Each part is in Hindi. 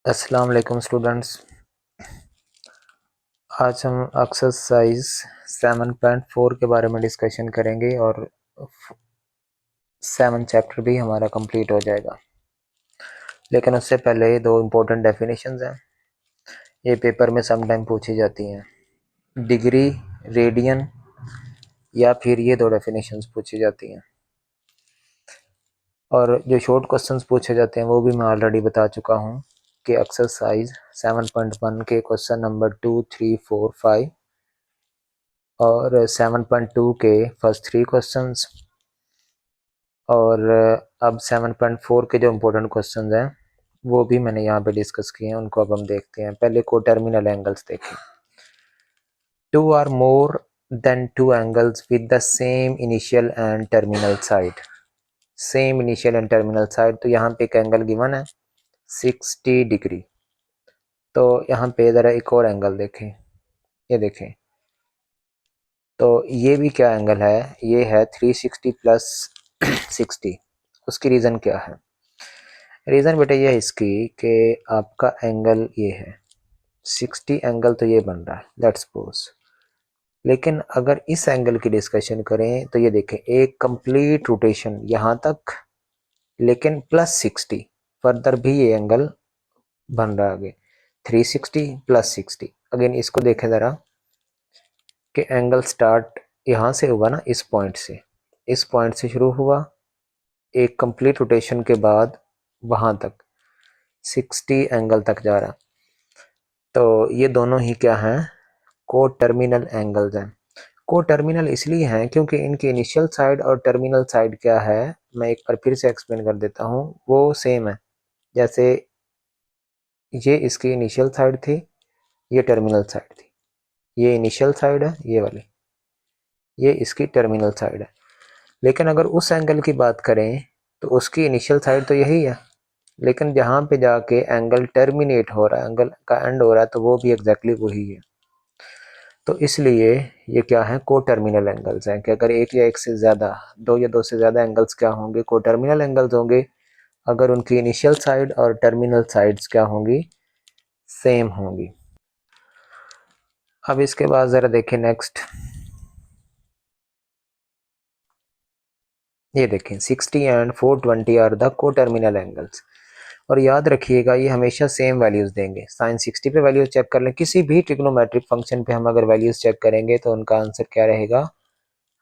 अस्सलाम वालेकुम स्टूडेंट्स। आज हम एक्सरसाइज 7.4 के बारे में डिस्कशन करेंगे और 7 चैप्टर भी हमारा कंप्लीट हो जाएगा। लेकिन उससे पहले दो इम्पोर्टेंट डेफिनेशंस हैं, ये पेपर में सम टाइम पूछी जाती हैं। डिग्री, रेडियन या फिर ये दो डेफिनेशंस पूछी जाती हैं। और जो शॉर्ट क्वेश्चंस पूछे जाते हैं वो भी मैं ऑलरेडी बता चुका हूँ कि एक्सरसाइज 7.1 के क्वेश्चन नंबर 2, 3, 4, 5 और 7.2 के फर्स्ट 3 क्वेश्चंस और अब 7.4 के जो इम्पोर्टेंट क्वेश्चंस हैं वो भी मैंने यहाँ पे डिस्कस किए हैं, उनको अब हम देखते हैं। पहले को टर्मिनल एंगल्स देखें। Two or more than two angles with the same initial and terminal side. Same initial and terminal side, तो यहाँ पे एक एंगल गिवन है 60 डिग्री। तो यहाँ पे ज़रा एक और एंगल देखें, ये देखें, तो ये भी क्या एंगल है, ये है 360 प्लस 60। उसकी रीज़न क्या है? रीज़न बेटा ये है इसकी कि आपका एंगल ये है 60 एंगल, तो ये बन रहा है लेट्स सपोज। लेकिन अगर इस एंगल की डिस्कशन करें तो ये देखें, एक कंप्लीट रोटेशन यहाँ तक, लेकिन प्लस 60 फर्दर भी ये एंगल बन रहा है आगे 360 प्लस 60। अगेन इसको देखें ज़रा कि एंगल स्टार्ट यहाँ से हुआ ना, इस पॉइंट से, इस पॉइंट से शुरू हुआ, एक कंप्लीट रोटेशन के बाद वहाँ तक 60 एंगल तक जा रहा। तो ये दोनों ही क्या हैं, को टर्मिनल एंगल्स हैं। को टर्मिनल इसलिए हैं क्योंकि इनकी इनिशियल साइड और टर्मिनल साइड क्या है, मैं एक बार फिर से एक्सप्लेन कर देता हूँ, वो सेम है। जैसे ये इसकी इनिशियल साइड थी, ये टर्मिनल साइड थी, ये इनिशियल साइड है ये वाली, ये इसकी टर्मिनल साइड है। लेकिन अगर उस एंगल की बात करें तो उसकी इनिशियल साइड तो यही है, लेकिन जहाँ पे जाके एंगल टर्मिनेट हो रहा है, एंगल का एंड हो रहा है, तो वो भी एग्जैक्टली वही है। तो इसलिए ये क्या है, को टर्मिनल एंगल्स हैं कि अगर एक या एक से ज़्यादा, दो या दो से ज़्यादा एंगल्स क्या होंगे, को टर्मिनल एंगल्स होंगे अगर उनकी इनिशियल साइड और टर्मिनल साइड्स क्या होंगी, सेम होंगी। अब इसके बाद ज़रा देखें नेक्स्ट, ये देखें 60 एंड 420 आर द को टर्मिनल एंगल्स। और याद रखिएगा ये हमेशा सेम वैल्यूज़ देंगे। साइन 60 पे वैल्यूज़ चेक कर लें, किसी भी ट्रिग्नोमेट्रिक फंक्शन पे हम अगर वैल्यूज़ चेक करेंगे तो उनका आंसर क्या रहेगा,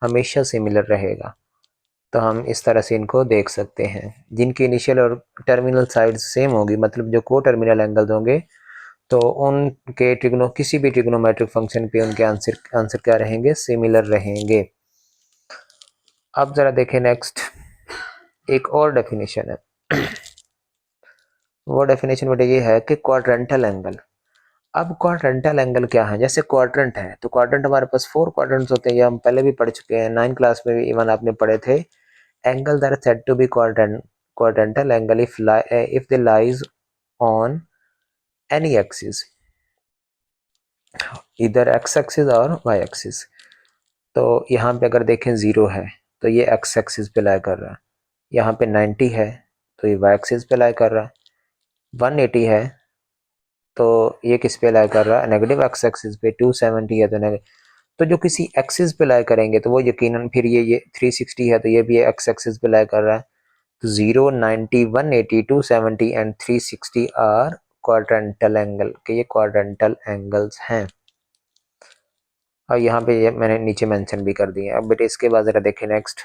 हमेशा सिमिलर रहेगा। तो हम इस तरह से इनको देख सकते हैं, जिनकी इनिशियल और टर्मिनल साइड सेम होगी, मतलब जो को टर्मिनल एंगल्स होंगे, तो उनके किसी भी ट्रिग्नोमेट्रिक फंक्शन पे उनके आंसर क्या रहेंगे, सिमिलर रहेंगे। अब ज़रा देखें नेक्स्ट, एक और डेफिनेशन है। वो डेफिनेशन बेटा ये है कि क्वाड्रेंटल एंगल। अब क्वाड्रेंटल एंगल क्या है, जैसे क्वाड्रेंट है तो क्वाड्रेंट हमारे पास 4 क्वाड्रेंट्स होते हैं, ये हम पहले भी पढ़ चुके हैं, 9th क्लास में भी इवन आपने पढ़े थे। Angle that are said to be quadrantal angle if they lies on any axis, इधर एक्स एक्सिस और वाई एक्सिस। तो यहाँ पे अगर देखें 0 है तो ये एक्स एक्सिस पे लाई कर रहा है, यहाँ पे 90 है तो ये वाई एक्सिस पे लाई कर रहा है, 180 है तो ये किस पे लाई कर रहा है, नेगेटिव एक्स एक्सिस पे, 270 है तो तो जो किसी एक्सिस पे लाई करेंगे तो वो यकीनन फिर ये 360 है तो ये भी एक्स एक्सिस पे लाई कर रहा है। तो 0, 90, 180, 270 एंड 360 आर क्वाड्रेंटल एंगल के, ये क्वाड्रेंटल एंगल्स हैं। और यहाँ पे ये मैंने नीचे मेंशन भी कर दिए। अब बेटे इसके बाद जरा देखें नेक्स्ट।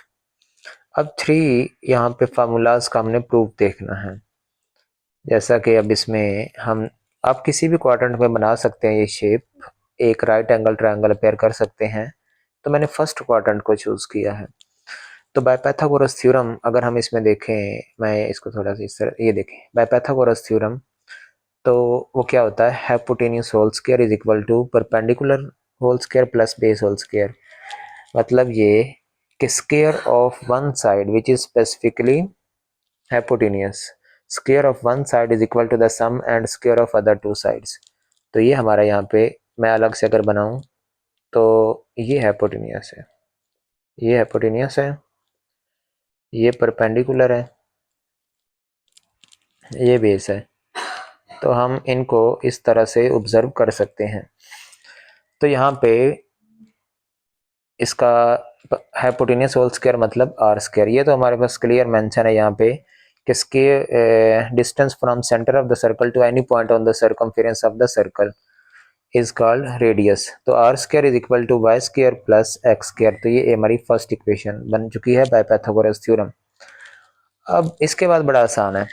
अब 3 यहाँ पे फार्मूलाज का हमने प्रूफ देखना है। जैसा कि अब इसमें हम, आप किसी भी क्वाड्रेंट में बना सकते हैं ये शेप, एक राइट एंगल ट्रायंगल अपेयर कर सकते हैं। तो मैंने फर्स्ट क्वाड्रेंट को चूज किया है। तो बाय पाइथागोरस थ्योरम अगर हम इसमें देखें, मैं इसको थोड़ा सा इस तरह, ये देखें बाय पाइथागोरस थ्योरम, तो वो क्या होता है, hypotenuse whole square is equal to perpendicular whole square plus base whole square. मतलब ये कि square of one side which is specifically hypotenuse, square of one side is equal to the sum and square of other two sides. तो ये हमारा यहाँ पे मैं अलग से अगर बनाऊं तो ये हाइपोटेन्यूस है, ये हाइपोटेन्यूस है, ये परपेंडिकुलर है, ये बेस है। तो हम इनको इस तरह से ऑब्जर्व कर सकते हैं। तो यहाँ पे इसका हाइपोटेन्यूस होल स्क्वायर मतलब आर स्क्वायर, ये तो हमारे पास क्लियर मेंशन है यहाँ पे कि square distance from centre of the circle to any point on the circumference of the circle is called radius. तो R square is equal to Y square plus X square. तो ये हमारी फर्स्ट इक्वेशन बन चुकी है बाय पाइथागोरस थ्योरम। अब इसके बाद बड़ा आसान है,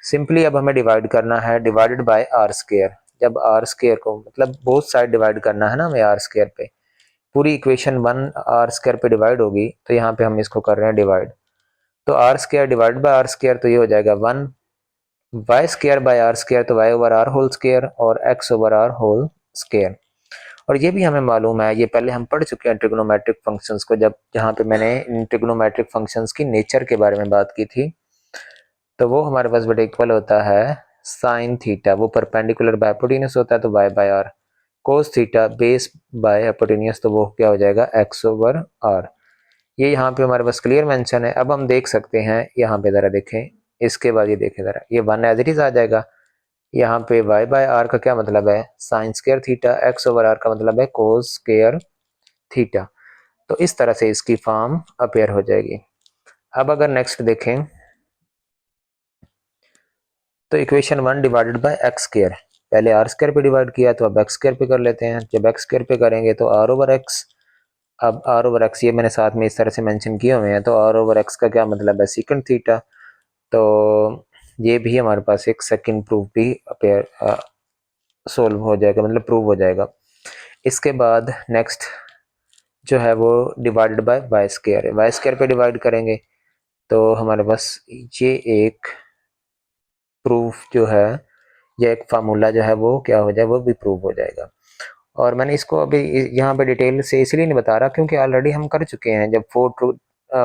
सिंपली अब हमें डिवाइड करना है, डिवाइडेड बाय आर स्क्वायर। जब आर स्क्वायर को मतलब बोथ साइड डिवाइड करना है ना हमें आर स्क्वायर पे, पूरी इक्वेशन 1 आर स्क्वायर पे डिवाइड होगी, तो यहाँ पे हम इसको कर रहे हैं डिवाइड। तो R square divide by R square, तो ये हो जाएगा 1 Y square by R square, तो Y over R whole square और X over R whole square. और ये भी हमें मालूम है, ये पहले हम पढ़ चुके हैं ट्रिग्नोमेट्रिक फंक्शंस को, जब जहाँ पे मैंने इन ट्रिग्नोमेट्रिक फंक्शंस की नेचर के बारे में बात की थी। तो वो हमारे पास बेटा इक्वल होता है साइन थीटा, वो परपेंडिकुलर बाय हाइपोटेन्यूस होता है तो y by r, cos theta base by hypotenuse, तो वो क्या हो जाएगा एक्स ओवर आर। ये यहाँ पे हमारे पास क्लियर मेंशन है। अब हम देख सकते हैं यहाँ पे ज़रा देखें, इसके बाद ये देखें ज़रा, ये 1 एज इट इज आ जाएगा। यहाँ पे वाई बाय आर का क्या मतलब है sine square theta, x over r का मतलब है कोस स्क्वायर थीटा। तो इस तरह से इसकी फॉर्म अपेयर हो जाएगी। अब अगर नेक्स्ट देखें तो equation 1 divided by x square, पहले आर स्क्वायर पे डिवाइड किया तो अब एक्स स्क्वायर पे कर लेते हैं। जब एक्स स्क्वायर पे करेंगे तो आर ओवर एक्स, अब आर ओवर एक्स ये मैंने साथ में इस तरह से मेंशन किए हुए हैं, तो आर ओवर एक्स का क्या मतलब है सेकंड थीटा। तो ये भी हमारे पास एक सेकंड प्रूफ भी अपेयर सोल्व हो जाएगा, मतलब प्रूव हो जाएगा। इसके बाद नेक्स्ट जो है वो डिवाइडेड बाय वाई स्क्वायर है, वाई स्क्वायर पे डिवाइड करेंगे तो हमारे पास ये एक प्रूफ जो है, या एक फार्मूला जो है वो क्या हो जाए, वो भी प्रूव हो जाएगा। और मैंने इसको अभी यहाँ पे डिटेल से इसलिए नहीं बता रहा क्योंकि ऑलरेडी हम कर चुके हैं, जब 4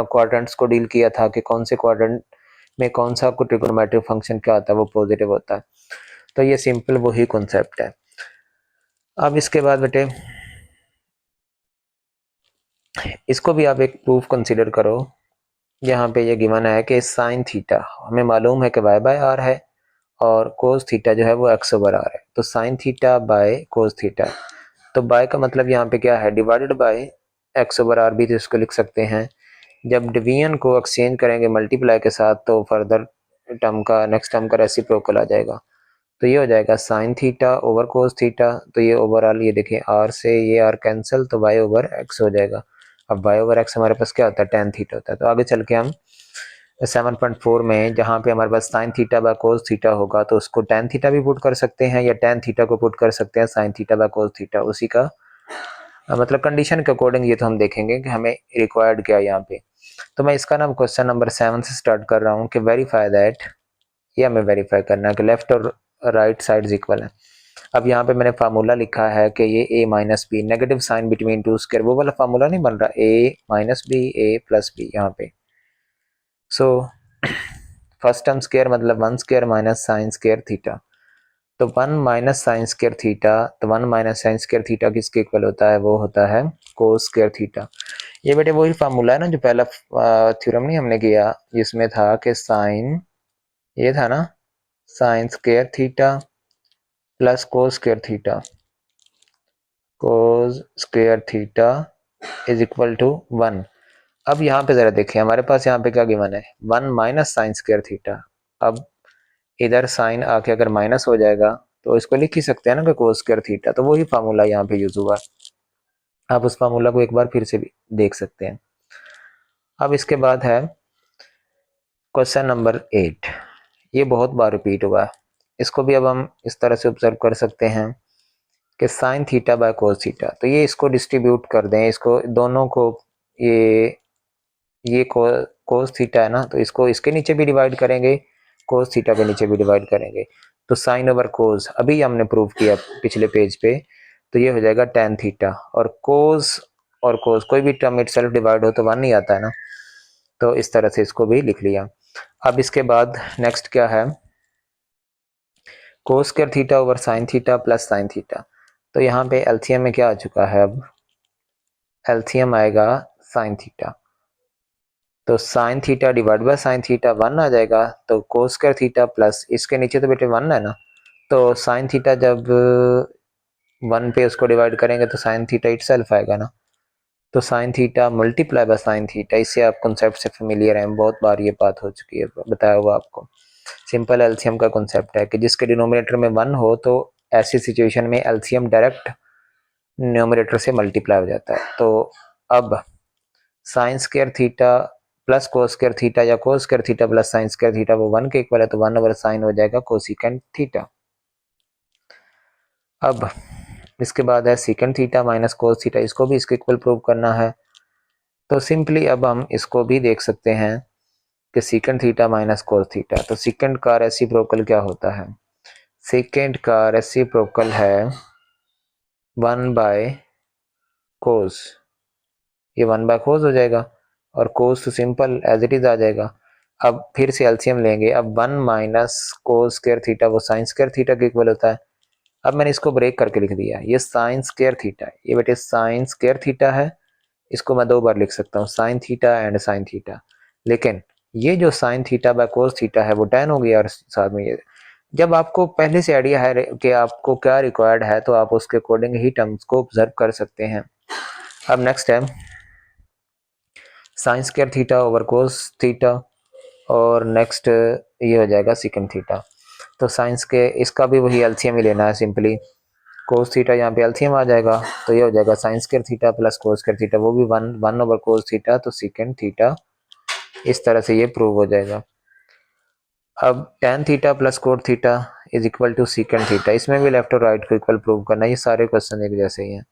क्वाड्रेंट्स को डील किया था कि कौन से क्वाड्रेंट में कौन सा ट्रिगोनोमेट्रिक फंक्शन क्या होता है, वो पॉजिटिव होता है। तो ये सिंपल वही कॉन्सेप्ट है। अब इसके बाद बेटे इसको भी आप एक प्रूफ कंसिडर करो। यहाँ पे ये गिवन है कि साइन थीटा हमें मालूम है कि वाई बाय आर है और कोस थीटा जो है वो एक्स ओवर आर है। तो sine theta by cos theta, तो बाय का मतलब यहाँ पे क्या है divided by x over r, भी तो इसको लिख सकते हैं। जब डिवीजन को एक्सचेंज करेंगे मल्टीप्लाई के साथ तो फर्दर टर्म का नेक्स्ट टर्म का रेसिप्रोकल आ जाएगा। तो ये हो जाएगा sine theta over cos theta, तो ये ओवरऑल ये देखें आर से ये आर कैंसिल, तो वाई ओवर एक्स हो जाएगा। अब वाई ओवर एक्स हमारे पास क्या होता है टेन थीटा होता है। तो आगे चल के हम 7.4 में जहाँ पे हमारे पास sine theta by cos theta होगा तो उसको टेन थीटा भी पुट कर सकते हैं या टेन थीटा को पुट कर सकते हैं sign theta by cos theta, उसी का मतलब कंडीशन के अकॉर्डिंग ये तो हम देखेंगे कि हमें रिक्वायर्ड क्या है यहाँ पे। तो मैं इसका नाम क्वेश्चन नंबर 7 से स्टार्ट कर रहा हूँ कि वेरीफाई दैट, ये हमें वेरीफाई करना है कि लेफ्ट और राइट साइड इक्वल है। अब यहाँ पे मैंने फार्मूला लिखा है कि ये a minus B negative sign between two square, वो वाला फार्मूला नहीं बन रहा, a minus B a plus B यहाँ पे। सो फर्स्ट टर्म स्क्वायर मतलब 1 square minus sine square theta, तो 1 माइनस साइन स्क्वायर थीटा, तो 1 माइनस साइन स्क्वायर थीटा किसके इक्वल होता है, वो होता है कोस स्क्वायर थीटा। ये बेटे वही फार्मूला है ना जो पहला थ्योरम नहीं हमने किया जिसमें था कि साइन, ये था ना sine square theta plus cos square theta, cos square theta is equal to 1। अब यहाँ पे जरा देखिए हमारे पास यहाँ पे क्या गिवन है 1 माइनस साइन स्क्वायर थीटा। अब इधर साइन आके अगर माइनस हो जाएगा तो इसको लिख ही सकते हैं ना कि कोस स्क्वायर थीटा, तो वही फार्मूला यहाँ पे यूज हुआ। आप उस फार्मूला को एक बार फिर से भी देख सकते हैं। अब इसके बाद है क्वेश्चन नंबर 8, ये बहुत बार रिपीट हुआ है, इसको भी अब हम इस तरह से ऑब्जर्व कर सकते हैं कि sign theta by cos theta, तो ये इसको डिस्ट्रीब्यूट कर दें, इसको दोनों को, ये कोस थीटा है ना तो इसको इसके नीचे भी डिवाइड करेंगे, कोस थीटा के नीचे भी डिवाइड करेंगे, तो साइन ओवर कोस अभी हमने प्रूव किया पिछले पेज पे, तो ये हो जाएगा टेन थीटा। और कोस कोई भी टर्म इट सेल्फ डिवाइड हो तो 1 नहीं आता है ना, तो इस तरह से इसको भी लिख लिया। अब इसके बाद नेक्स्ट क्या है कोस square theta over sine theta plus sine theta, तो यहाँ पे एलसीएम में क्या आ चुका है, अब एलसीएम आएगा साइन थीटा, तो sine theta divide by sine theta 1 आ जाएगा, तो कोस स्क्वायर थीटा प्लस इसके नीचे तो बेटे 1 है ना, तो साइन थीटा जब 1 पे उसको डिवाइड करेंगे तो साइन थीटा इटसेल्फ आएगा ना, तो sine theta multiply by sine theta, इससे आप कॉन्सेप्ट से फेमिलियर हैं, बहुत बार ये बात हो चुकी है, बताया हुआ आपको। सिंपल एलसीएम का कॉन्सेप्ट है कि जिसके डिनोमिनेटर में 1 हो तो ऐसी सिचुएशन में एलसीएम डायरेक्ट न्यूमरेटर से मल्टीप्लाई हो जाता है। तो अब sine square theta plus cos square theta या cos square theta plus sine square theta वो 1 के इक्वल है, तो 1 ओवर साइन हो जाएगा कोसिकेंट थीटा। अब इसके बाद है secant theta minus cos theta, इसको भी इसके इक्वल प्रूव करना है। तो सिंपली अब हम इसको भी देख सकते हैं कि secant theta minus cos theta, तो सीकेंट का रेसिप्रोकल क्या होता है? सीकेंट का रेसिप्रोकल है 1 बाय कोस, ये 1 बाय कोस हो जाएगा, और कोस तो सिंपल एज इट इज आ जाएगा। अब फिर से एलसीएम लेंगे, अब 1 माइनस कोस स्क्वायर थीटा वो साइन स्क्वायर थीटा के इक्वल होता है। अब मैंने इसको ब्रेक करके लिख दिया, ये साइन स्क्वायर थीटा है, ये बेटे साइन स्क्वायर थीटा है, इसको मैं 2 बार लिख सकता हूँ, sine theta and sine theta. लेकिन ये जो sign theta by cos theta है वो tan हो गया, और साथ में ये, जब आपको पहले से आइडिया है कि आपको क्या रिक्वायर्ड है तो आप उसके अकॉर्डिंग ही टर्म्स को ऑब्जर्व कर सकते हैं। अब नेक्स्ट है sine square theta over cos theta, और नेक्स्ट ये हो जाएगा सीकेंट थीटा। तो साइंस के इसका भी वही एलसीएम ही लेना है, सिंपली कोस थीटा यहाँ पे एलसीएम आ जाएगा, तो ये हो जाएगा sine square theta plus cos square theta, वो भी 1 ओवर कोस थीटा, तो सीकेंट थीटा। इस तरह से ये प्रूव हो जाएगा। अब tan theta plus cot theta is equal to secant theta, इसमें भी लेफ्ट और राइट को इक्वल प्रूव करना है, ये सारे क्वेश्चन एक जैसे ही हैं।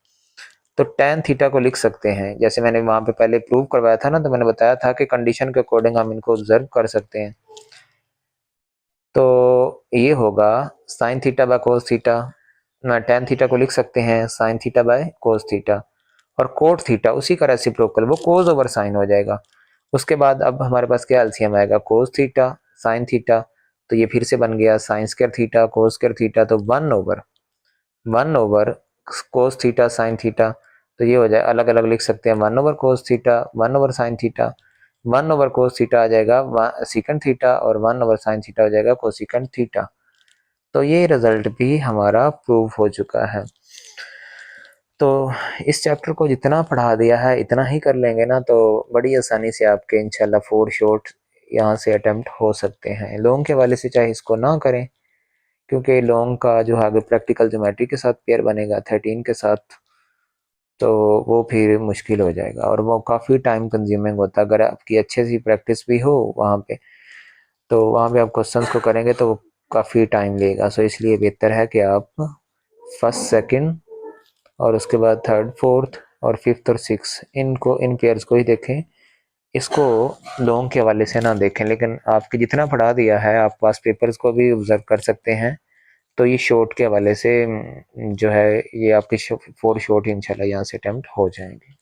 तो tan थीटा को लिख सकते हैं, जैसे मैंने वहां पे पहले प्रूव करवाया था ना, तो मैंने बताया था कि कंडीशन के अकॉर्डिंग हम इनको ऑब्जर्व कर सकते हैं। तो ये होगा sign theta by cos theta, tan theta को लिख सकते हैं sign theta by cos theta, और कोट थीटा उसी का रेसिप्रोकल वो कोस ओवर साइन हो जाएगा। उसके बाद अब हमारे पास क्या एलसीएम आएगा, कोस थीटा साइन थीटा, तो ये फिर से बन गया sign square theta cos square theta, तो 1 over cos theta sine theta, तो ये हो जाए अलग अलग लिख सकते हैं, 1 over cos theta 1 over sine theta, 1 over cos theta आ जाएगा सीकेंट थीटा, और 1 ओवर साइन थीटा हो जाएगा कोसिकेंट थीटा। तो ये रिजल्ट भी हमारा प्रूव हो चुका है। तो इस चैप्टर को जितना पढ़ा दिया है इतना ही कर लेंगे ना, तो बड़ी आसानी से आपके इंशाल्लाह 4 शॉर्ट यहाँ से अटेम्प्ट हो सकते हैं। लॉन्ग के वाले से चाहे इसको ना करें, क्योंकि लॉन्ग का जो आगे प्रैक्टिकल ज्योमेट्री के साथ पेयर बनेगा 13 के साथ, तो वो फिर मुश्किल हो जाएगा, और वो काफ़ी टाइम कंज्यूमिंग होता है। अगर आपकी अच्छे सी प्रैक्टिस भी हो वहाँ पे, तो वहाँ पे आप क्वेश्चंस को करेंगे तो काफ़ी टाइम लेगा। सो इसलिए बेहतर है कि आप फर्स्ट सेकंड और उसके बाद थर्ड फोर्थ और फिफ्थ और सिक्स इनको इन पेयर्स को ही देखें, इसको लॉन्ग के हवाले से ना देखें। लेकिन आपके जितना पढ़ा दिया है आप पास पेपर्स को भी ऑब्जर्व कर सकते हैं, तो ये शॉर्ट के हवाले से जो है ये आपके 4 शॉर्ट इंशाल्लाह यहाँ से अटेम्प्ट हो जाएंगे।